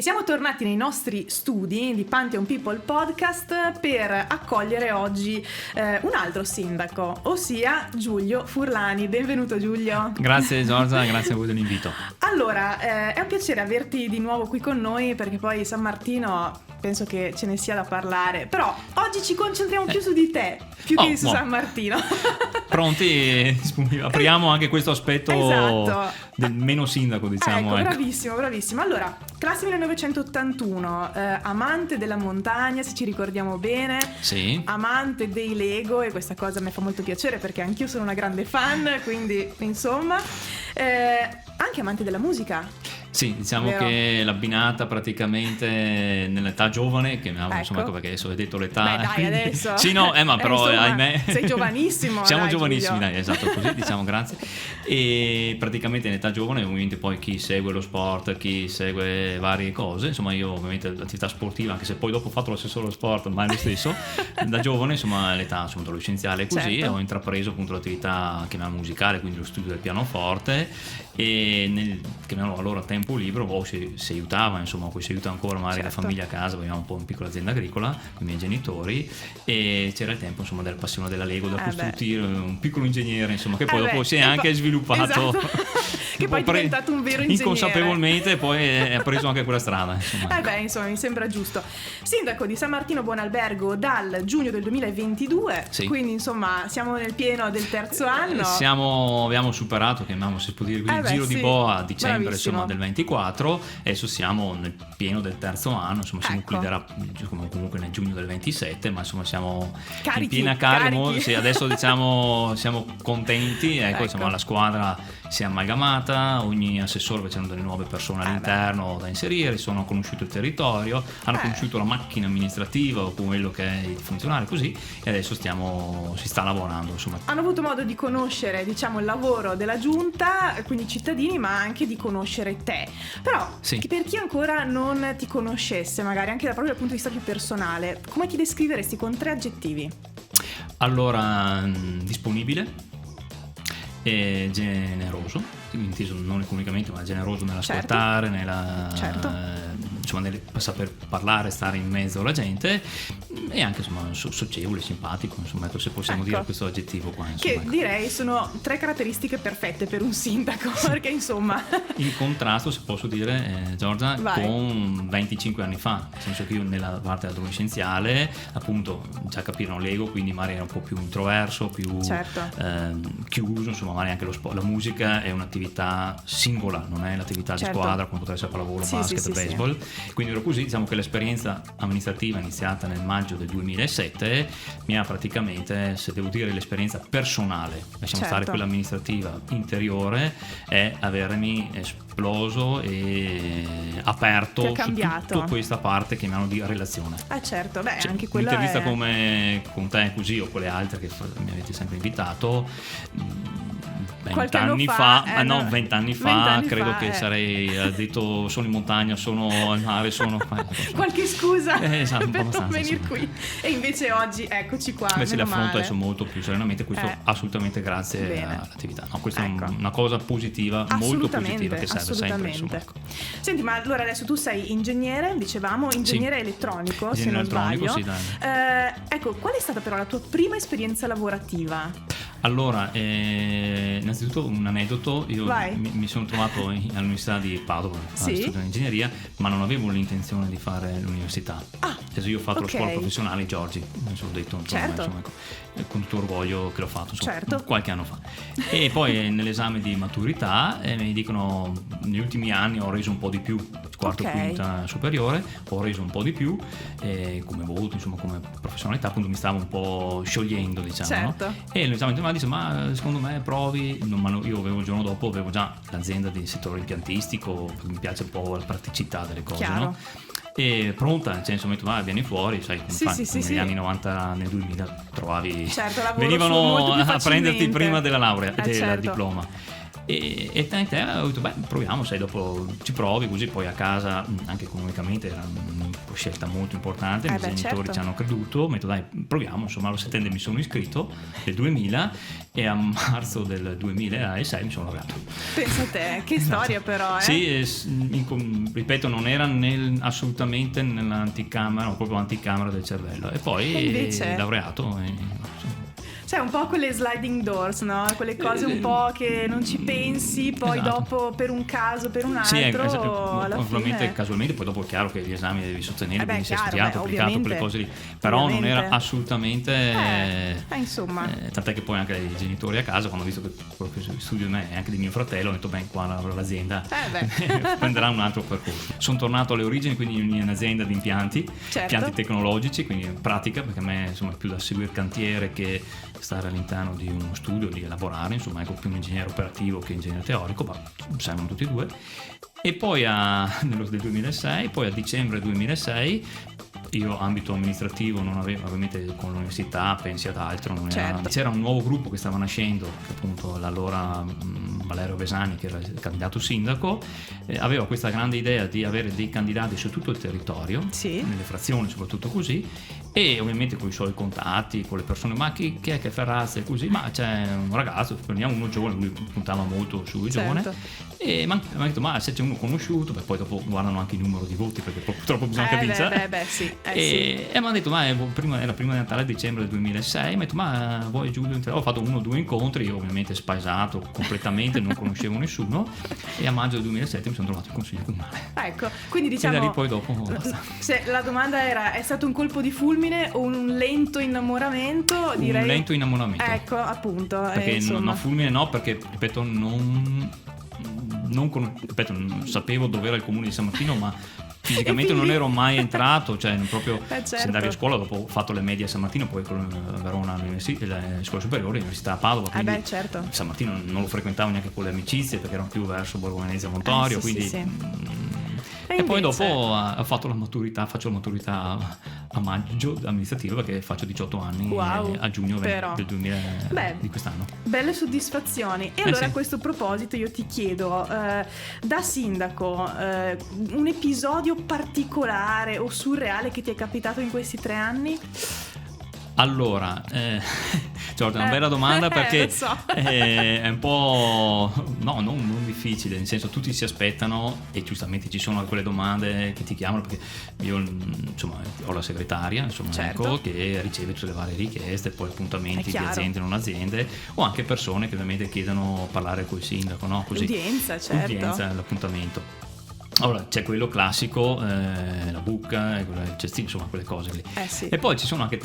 siamo tornati nei nostri studi di Pantheon People Podcast per accogliere oggi un altro sindaco, ossia Giulio Furlani. Benvenuto Giulio. Grazie Giorgia, grazie a voi dell'invito. Allora, è un piacere averti di nuovo qui con noi, perché poi San Martino penso che ce ne sia da parlare, però oggi ci concentriamo più su di te, più che su San Martino. Pronti? Apriamo anche questo aspetto, esatto, del meno sindaco, diciamo. Ecco. Bravissimo. Allora, classe 1981, amante della montagna, se ci ricordiamo bene. Sì. Amante dei Lego, e questa cosa mi fa molto piacere perché anch'io sono una grande fan, quindi insomma, anche amante della musica. Sì, diciamo vero? Che l'abbinata praticamente nell'età giovane, che ecco. insomma, perché adesso hai detto l'età. Beh, dai, adesso. Sì, no, ma però insomma, ahimè. sei giovanissimo. Siamo dai, giovanissimi, Giulio. dai, esatto, così diciamo, grazie. E praticamente in età giovane, ovviamente poi chi segue lo sport, chi segue varie cose, insomma io ovviamente l'attività sportiva, anche se poi dopo ho fatto lo stesso sport, ma è lo stesso, da giovane, insomma all'età insomma, adolescenziale così, certo. ho intrapreso appunto l'attività chiamiamola musicale, quindi lo studio del pianoforte, e chiamiamolo allora tempo libero, si aiutava, insomma, poi si aiuta ancora magari certo. la famiglia a casa, abbiamo un po' una piccola azienda agricola con i miei genitori, e c'era il tempo insomma della passione della Lego, da costruire un piccolo ingegnere, insomma, che poi dopo si è anche sviluppato, esatto. Che poi è diventato un vero ingegnere inconsapevolmente, poi ha preso anche quella strada, insomma. Insomma, mi sembra giusto. Sindaco di San Martino Buonalbergo dal giugno del 2022, sì. Quindi insomma siamo nel pieno del terzo anno. Abbiamo superato, chiamiamo, si può dire, il giro di boa a dicembre, insomma, del 24. Adesso siamo nel pieno del terzo anno, insomma si concluderà comunque nel giugno del 27, ma insomma siamo in piena carica. Sì, adesso diciamo siamo contenti, ecco. Insomma la squadra si è amalgamata, ogni assessore facendo delle nuove persone all'interno da inserire, hanno conosciuto il territorio, hanno conosciuto la macchina amministrativa o quello che è il funzionario, così, e adesso si sta lavorando, insomma. Hanno avuto modo di conoscere, diciamo, il lavoro della giunta, quindi i cittadini, ma anche di conoscere te. Però per chi ancora non ti conoscesse, magari anche proprio dal punto di vista più personale, come ti descriveresti con 3 aggettivi? Allora, disponibile e generoso, inteso non economicamente, ma generoso nell'ascoltare, nel saper parlare, stare in mezzo alla gente, e anche insomma socievole, simpatico, insomma, se possiamo dire questo aggettivo qua, insomma, che direi sono 3 caratteristiche perfette per un sindaco, perché insomma in contrasto, se posso dire, Giorgia, con 25 anni fa, nel senso che io nella parte adolescenziale appunto già capirono l'ego, quindi magari era un po' più introverso, più chiuso, insomma, magari anche la musica è un'attività singola, non è l'attività di squadra come potrebbe essere pallavolo, basket, baseball. Quindi ero così, diciamo che l'esperienza amministrativa iniziata nel maggio del 2007 mi ha praticamente, se devo dire l'esperienza personale, lasciamo stare quella amministrativa interiore, è avermi esploso e aperto su tutta questa parte che mi hanno di relazione. Certo, anche quella un'intervista come con te così o con le altre che mi avete sempre invitato 20 anni fa, credo che sarei detto sono in montagna, sono al mare, sono qualche scusa esatto, per non venire qui, e invece oggi eccoci qua. Invece l'affronto adesso molto più serenamente, questo assolutamente grazie all'attività. No, questa è una cosa positiva, molto positiva, che serve sempre, insomma, ecco. Senti, ma allora adesso tu sei ingegnere, dicevamo, ingegnere elettronico, se non sbaglio. Sì, ecco, qual è stata però la tua prima esperienza lavorativa? Allora, innanzitutto un aneddoto, io mi sono trovato all'università di Padova a studiare ingegneria, ma non avevo l'intenzione di fare l'università. Adesso io ho fatto la scuola professionale Giorgi, non so, ho detto, insomma, con tutto orgoglio che l'ho fatto, insomma, qualche anno fa. E poi nell'esame di maturità mi dicono, negli ultimi anni ho reso un po' di più, quarto, quinta superiore, ho reso un po' di più come voto, insomma, come professionalità, appunto mi stavo un po' sciogliendo, diciamo, no? E l'esame di dice, ma secondo me provi, io avevo il giorno dopo avevo già l'azienda di settore impiantistico, mi piace un po' la praticità delle cose, no? E pronta, cioè, insomma, vieni fuori, sai, negli anni 90, nel 2000 trovavi, venivano a prenderti prima della laurea, del diploma. E te ho detto, beh, proviamo, sai, dopo ci provi, così poi a casa anche economicamente era una scelta molto importante, i miei genitori certo. ci hanno creduto, ho detto dai proviamo, insomma allo settembre mi sono iscritto nel 2000 e a marzo del 2006 mi sono laureato. Pensa a te, che storia però, Sì, ripeto, non era assolutamente nell'anticamera o proprio anticamera del cervello, e poi invece... laureato Cioè un po' quelle sliding doors, no? Quelle cose un po' che non ci pensi, poi esatto. dopo per un caso, per un altro, alla ovviamente fine... casualmente, poi dopo è chiaro che gli esami devi sostenere, quindi sei studiato, applicato, quelle cose lì, però non era assolutamente insomma, tant'è che poi anche i genitori a casa, quando ho visto che quello che studio di me e anche di mio fratello, ho detto beh, qua l'azienda prenderà un altro percorso. Sono tornato alle origini, quindi in un'azienda di impianti, certo. impianti tecnologici, quindi in pratica, perché a me insomma è più da seguire cantiere che stare all'interno di uno studio, di elaborare, insomma ecco, più un ingegnere operativo che ingegnere teorico, ma servono tutti e due. E poi nello del 2006, poi a dicembre 2006, io ambito amministrativo non avevo, ovviamente con l'università pensi ad altro, non era, certo. C'era un nuovo gruppo che stava nascendo, che appunto l'allora Valerio Vesani, che era il candidato sindaco, aveva questa grande idea di avere dei candidati su tutto il territorio, sì. nelle frazioni soprattutto così, e ovviamente con i suoi contatti, con le persone, ma chi è che Ferrazzi e così, ma c'è un ragazzo, prendiamo uno giovane, lui puntava molto sui giovani, certo. E mi ha detto ma se c'è uno conosciuto, poi dopo guardano anche il numero di voti, perché purtroppo bisogna anche vincere, sì. E mi ha detto ma era prima di Natale, dicembre del 2006, mi ha detto ma vuoi Giulio? Ho fatto 1 o 2 incontri, io ovviamente spaesato completamente, non conoscevo nessuno, e a maggio del 2007 mi sono trovato in consiglio comunale. Ecco, quindi diciamo, e da lì poi dopo se la domanda era, è stato un colpo di fulmine o un lento innamoramento? Direi un lento innamoramento, ecco appunto, perché no, fulmine no, perché ripeto non sapevo dove era il comune di San Martino, ma fisicamente non ero mai entrato, cioè proprio certo. Se andavi a scuola, dopo ho fatto le medie a San Martino, poi con Verona le scuole superiori, l'università a Padova, quindi certo. San Martino non lo frequentavo neanche con le amicizie, perché erano più verso Borgo Venezia Montorio, sì, quindi sì. E poi dopo ho fatto la maturità, faccio la maturità a maggio amministrativa, perché faccio 18 anni a giugno del 2000 di quest'anno. Belle soddisfazioni. E allora a questo proposito io ti chiedo, da sindaco, un episodio particolare o surreale che ti è capitato in questi 3 anni? Allora, Giorgia, è una bella domanda, perché è un po' non difficile, nel senso tutti si aspettano, e giustamente ci sono quelle domande che ti chiamano, perché io insomma ho la segretaria, insomma, certo. Ecco, che riceve tutte le varie richieste, poi appuntamenti di aziende e non aziende, o anche persone che ovviamente chiedono parlare col sindaco, no? Così. L'udienza, certo. L'udienza, l'appuntamento. Allora c'è quello classico, la buca, il cestino, insomma quelle cose lì. Sì. E poi ci sono anche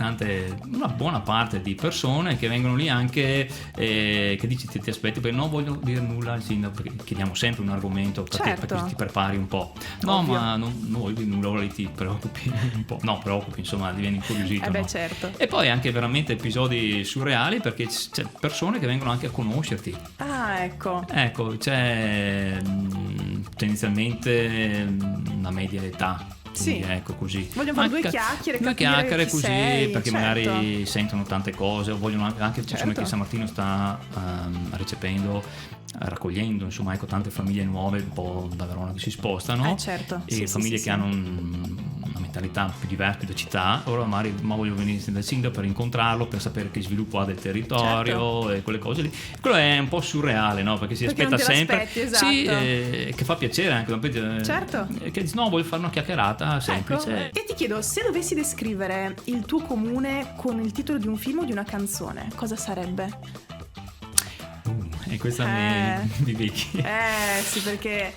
una buona parte di persone che vengono lì anche che dici ti aspetti, perché non voglio dire nulla al sindaco, perché chiediamo sempre un argomento perché ti prepari un po'. No, ovvio. Ma non voglio dire nulla, ora ti preoccupi un po'. No, preoccupi, insomma, divieni incuriosito. No? Certo. E poi anche veramente episodi surreali, perché c'è persone che vengono anche a conoscerti. Ecco. C'è inizialmente una media età, quindi, ecco, così vogliono fare due chiacchiere così, sei, perché certo. Magari sentono tante cose, o vogliono anche certo. Che San Martino sta raccogliendo, insomma, ecco, tante famiglie nuove un po' da Verona che si spostano, certo. e famiglie che hanno una mentalità più diversa, più da città. Ora magari voglio venire dal sindaco per incontrarlo, per sapere che sviluppo ha del territorio, certo. E quelle cose lì. Quello è un po' surreale, no? Perché si aspetta sempre, esatto. Sì, che fa piacere anche, certo. Che no, voglio fare una chiacchierata semplice. Ecco. E ti chiedo, se dovessi descrivere il tuo comune con il titolo di un film o di una canzone, cosa sarebbe? E questa mi becchi. Sì, perché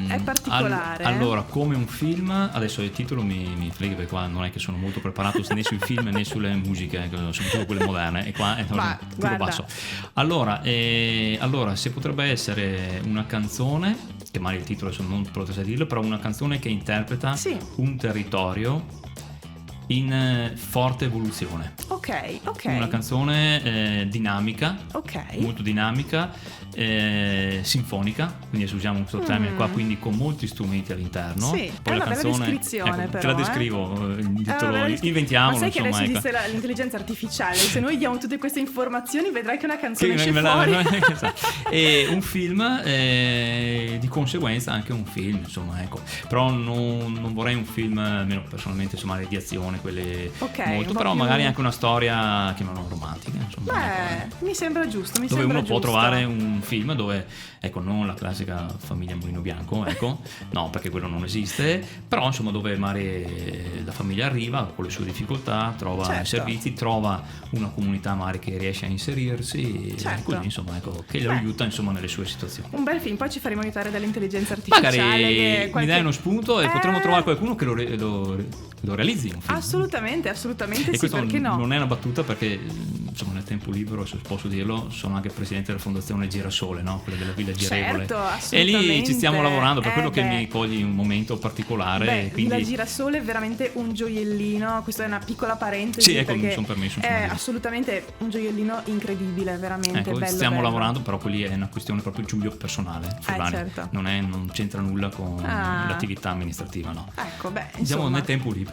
è particolare. Allora, come un film, adesso il titolo mi frega, perché qua non è che sono molto preparato né sui film né sulle musiche, soprattutto quelle moderne, e qua è un tiro basso. Allora, se potrebbe essere una canzone, che magari il titolo adesso non potrei dirlo, però una canzone che interpreta un territorio in forte evoluzione. Ok. Ok. Una canzone dinamica, molto dinamica, sinfonica, quindi usiamo questo termine qua, quindi con molti strumenti all'interno. Sì, poi è una bella descrizione, però. Te la descrivo, il titolo, inventiamolo. Ma sai che adesso esiste l'intelligenza artificiale, se noi diamo tutte queste informazioni vedrai che una canzone esce fuori. E un film, di conseguenza anche un film, insomma, ecco. Però non vorrei un film, almeno personalmente, insomma, di azione, quelle molto, però più... magari anche una storia, chiamiamola romantica, insomma. Mi sembra giusto, dove uno può trovare un film dove, ecco, non la classica famiglia Mulino Bianco, ecco, no, perché quello non esiste, però insomma dove magari la famiglia arriva con le sue difficoltà, trova servizi, trova una comunità magari che riesce a inserirsi, e così, insomma, ecco, che lo aiuta, insomma, nelle sue situazioni. Un bel film, poi ci faremo aiutare dall'intelligenza artificiale. Magari mi dai uno spunto e potremo trovare qualcuno che lo realizzi un film. Assolutamente, e sì, perché no? Non è una battuta, perché insomma nel tempo libero, se posso dirlo, sono anche presidente della fondazione Girasole, no? Quella della Villa Girevole. Certo, e lì ci stiamo lavorando, per quello che mi cogli un momento particolare. Quindi... Villa Girasole è veramente un gioiellino, questa è una piccola parentesi. Sì, ecco, mi sono permesso. È assolutamente un gioiellino incredibile, veramente bello. Stiamo lavorando, però quelli è una questione proprio Giulio personale. Certo. Non c'entra nulla con l'attività amministrativa, no. Ecco, siamo nel tempo libero.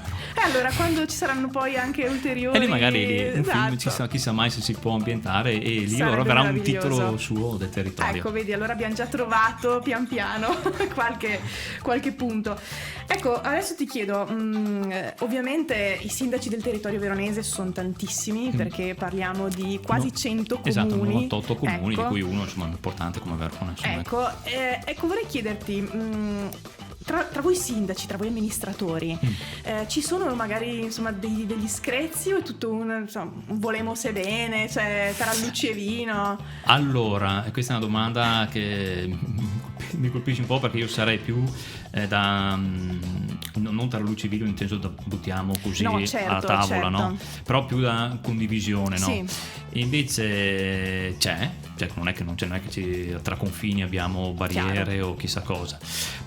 Allora, quando ci saranno poi anche ulteriori, e lì magari un film, chissà mai se si può ambientare, e lì ora verrà un titolo suo del territorio. Ecco, vedi, allora abbiamo già trovato pian piano qualche punto. Ecco, adesso ti chiedo, ovviamente i sindaci del territorio veronese sono tantissimi, perché parliamo di quasi 100 comuni. Esatto, 98 comuni, di cui uno, insomma, importante come Verona, insomma. Ecco, vorrei chiederti, tra voi sindaci, tra voi amministratori, ci sono magari, insomma, degli screzi, o è tutto un volemo se bene, cioè tarallucci e vino? Allora, questa è una domanda che mi colpisce un po', perché io sarei più non tarallucci e vino inteso da buttiamo così alla tavola, no? Però più da condivisione, no? Sì. Invece non è che non c'è, non è che tra confini abbiamo barriere o chissà cosa,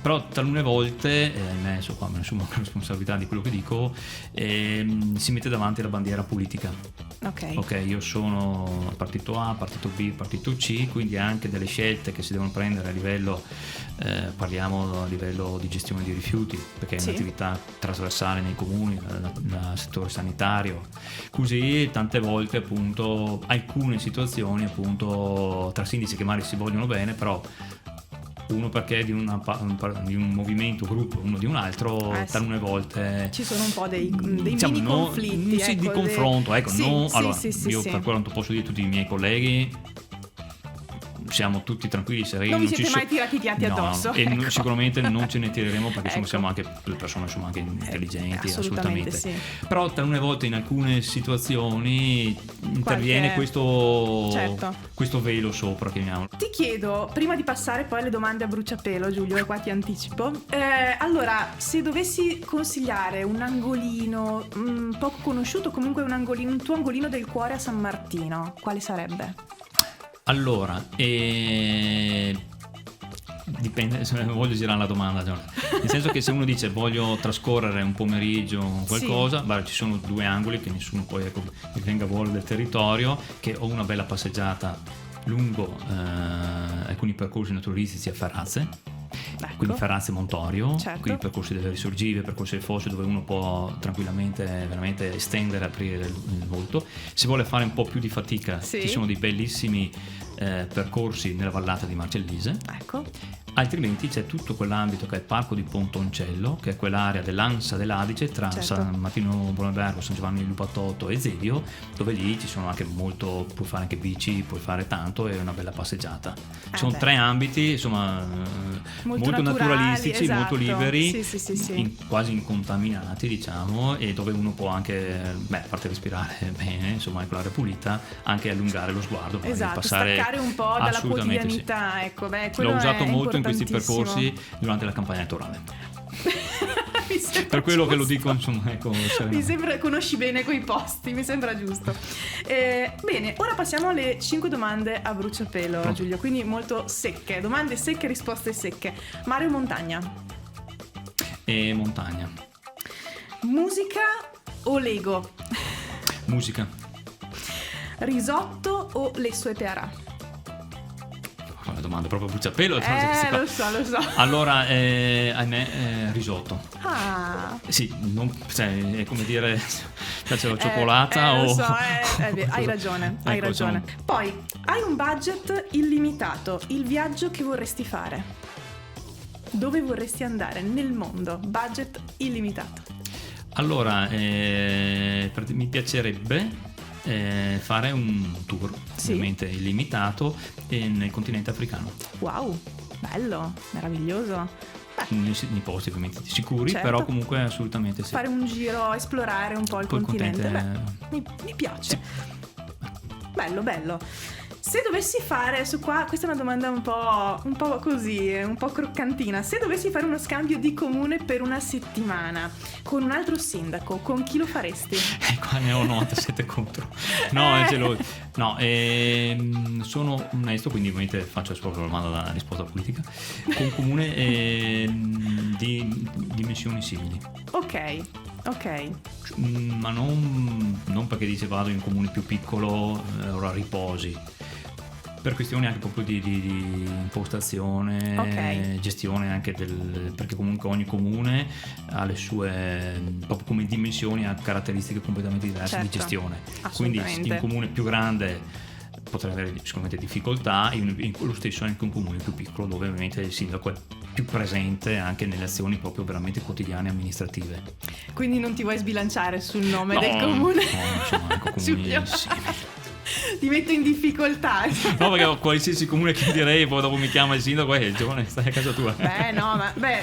però talune volte, ahimè, qua me ne assumo la responsabilità di quello che dico, si mette davanti la bandiera politica. Ok, io sono partito A, partito B, partito C, quindi anche delle scelte che si devono prendere a livello, parliamo a livello di gestione di rifiuti, perché è un'attività trasversale nei comuni, dal settore sanitario, così tante volte appunto alcune situazioni appunto tra sindaci che magari si vogliono bene, però uno perché di un movimento, gruppo, uno di un altro, talune volte ci sono un po' dei mini conflitti, di confronto, ecco. Io per quello non posso dire, tutti i miei colleghi siamo tutti tranquilli, sereni, non vi siete mai tirati i piatti addosso, e sicuramente non ce ne tireremo, perché siamo anche persone, insomma, anche intelligenti, assolutamente. Sì. Però talune volte in alcune situazioni interviene questo velo sopra, chiamiamolo. Ti chiedo, prima di passare poi alle domande a bruciapelo, Giulio, e qua ti anticipo, allora, se dovessi consigliare un angolino poco conosciuto, comunque un tuo angolino del cuore a San Martino, quale sarebbe? Allora, dipende, voglio girare la domanda, nel senso che se uno dice voglio trascorrere un pomeriggio qualcosa, ci sono due angoli che nessuno poi mi venga a vuole del territorio, che ho una bella passeggiata lungo alcuni percorsi naturalistici a Ferrazze. Quindi Ferrazze Montorio, quindi percorsi delle Risorgive, percorsi del Fosse, dove uno può tranquillamente veramente estendere, aprire il volto. Se vuole fare un po' più di fatica, ci sono dei bellissimi percorsi nella vallata di Marcellise. Altrimenti c'è tutto quell'ambito che è il parco di Pontoncello, che è quell'area dell'Ansa dell'Adige tra San Martino Buonalbergo, San Giovanni Lupatotto e Zevio, dove lì ci sono anche molto, puoi fare anche bici, puoi fare tanto, e una bella passeggiata. Ci sono tre ambiti, insomma, molto naturalistici, molto liberi, quasi incontaminati, diciamo, e dove uno può anche, a parte respirare bene, insomma, con l'aria pulita, anche allungare lo sguardo, passare staccare un po' dalla quotidianità. L'ho usato molto in questi percorsi durante la campagna elettorale. Per quello giusto. Che lo dico, insomma, ecco, mi sembra, conosci bene quei posti, mi sembra giusto. Bene, ora passiamo alle 5 domande a bruciapelo. Pronto. Giulio, quindi molto secche, domande secche, risposte secche. Mare o montagna? Montagna. Musica o Lego? Musica. risotto o lesso e pearà? Una domanda proprio bruciapelo. Lo so. Allora, ahimè, risotto. Sì, è come dire, piace la cioccolata o... Lo so, hai ragione. Poi, hai un budget illimitato, il viaggio che vorresti fare? Dove vorresti andare nel mondo? Budget illimitato. Allora, mi piacerebbe fare un tour, ovviamente illimitato, nel continente africano. Wow, bello, meraviglioso. Nei posti ovviamente sicuri, certo. Però comunque assolutamente sì. Fare un giro, esplorare un po' il continente. Mi piace. Sì. Bello. Se dovessi fare, questa è una domanda un po' così, un po' croccantina. Se dovessi fare uno scambio di comune per una settimana con un altro sindaco, con chi lo faresti? Qua ne ho 97 contro. No, è geloso. No, sono onesto, quindi ovviamente faccio proprio la domanda da risposta politica. Con un comune di dimensioni simili. Ok. Ma non perché dice vado in un comune più piccolo, ora riposi. Per questioni anche proprio di impostazione, gestione anche perché comunque ogni comune ha le sue, proprio come dimensioni, ha caratteristiche completamente diverse di gestione. Quindi in un comune più grande potrei avere sicuramente difficoltà, lo stesso anche un comune più piccolo dove ovviamente il sindaco è più presente anche nelle azioni proprio veramente quotidiane amministrative. Quindi non ti vuoi sbilanciare sul nome del comune? No, insomma, ecco, comuni ti metto in difficoltà. No, perché qualsiasi comune che direi poi dopo mi chiama il sindaco e giovane stai a casa tua.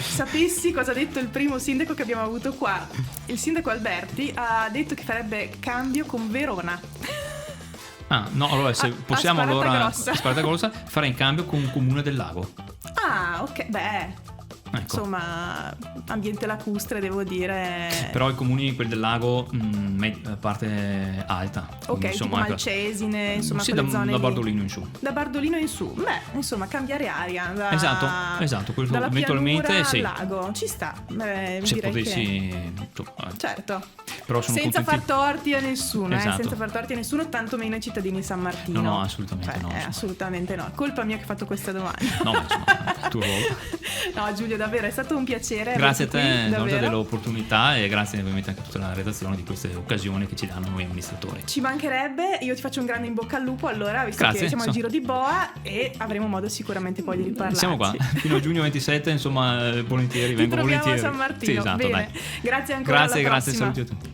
Sapessi cosa ha detto il primo sindaco che abbiamo avuto qua. Il sindaco Alberti ha detto che farebbe cambio con Verona. No, allora se possiamo Sparata Grossa fare in cambio con un comune del lago. Ok, ecco. Insomma, ambiente lacustre, devo dire. Però i comuni, quelli del lago, parte alta. Ok, insomma, tipo Malcesine, insomma, quelle zone da Bardolino in su. Da Bardolino in su. Insomma, cambiare aria. Esatto, quello dalla eventualmente al lago. Ci sta. Se potessi. Certo. Però sono senza contenti... far torti a nessuno, esatto. Senza far torti a nessuno, tantomeno ai cittadini di San Martino. No, assolutamente no. Assolutamente no. Colpa mia che ho fatto questa domanda. No, ma insomma, tuo ruolo. No, Giulio, davvero è stato un piacere. Grazie a te, Giorgia, dell'opportunità, e grazie ovviamente anche a tutta la redazione di queste occasioni che ci danno noi amministratori. Ci mancherebbe, io ti faccio un grande in bocca al lupo allora, visto che siamo al giro di boa e avremo modo sicuramente poi di riparlarci. Siamo qua fino a giugno 27, insomma, volentieri, vengo volentieri. San Martino. Sì, esatto, bene. dai. Grazie ancora. Grazie, saluti a tutti.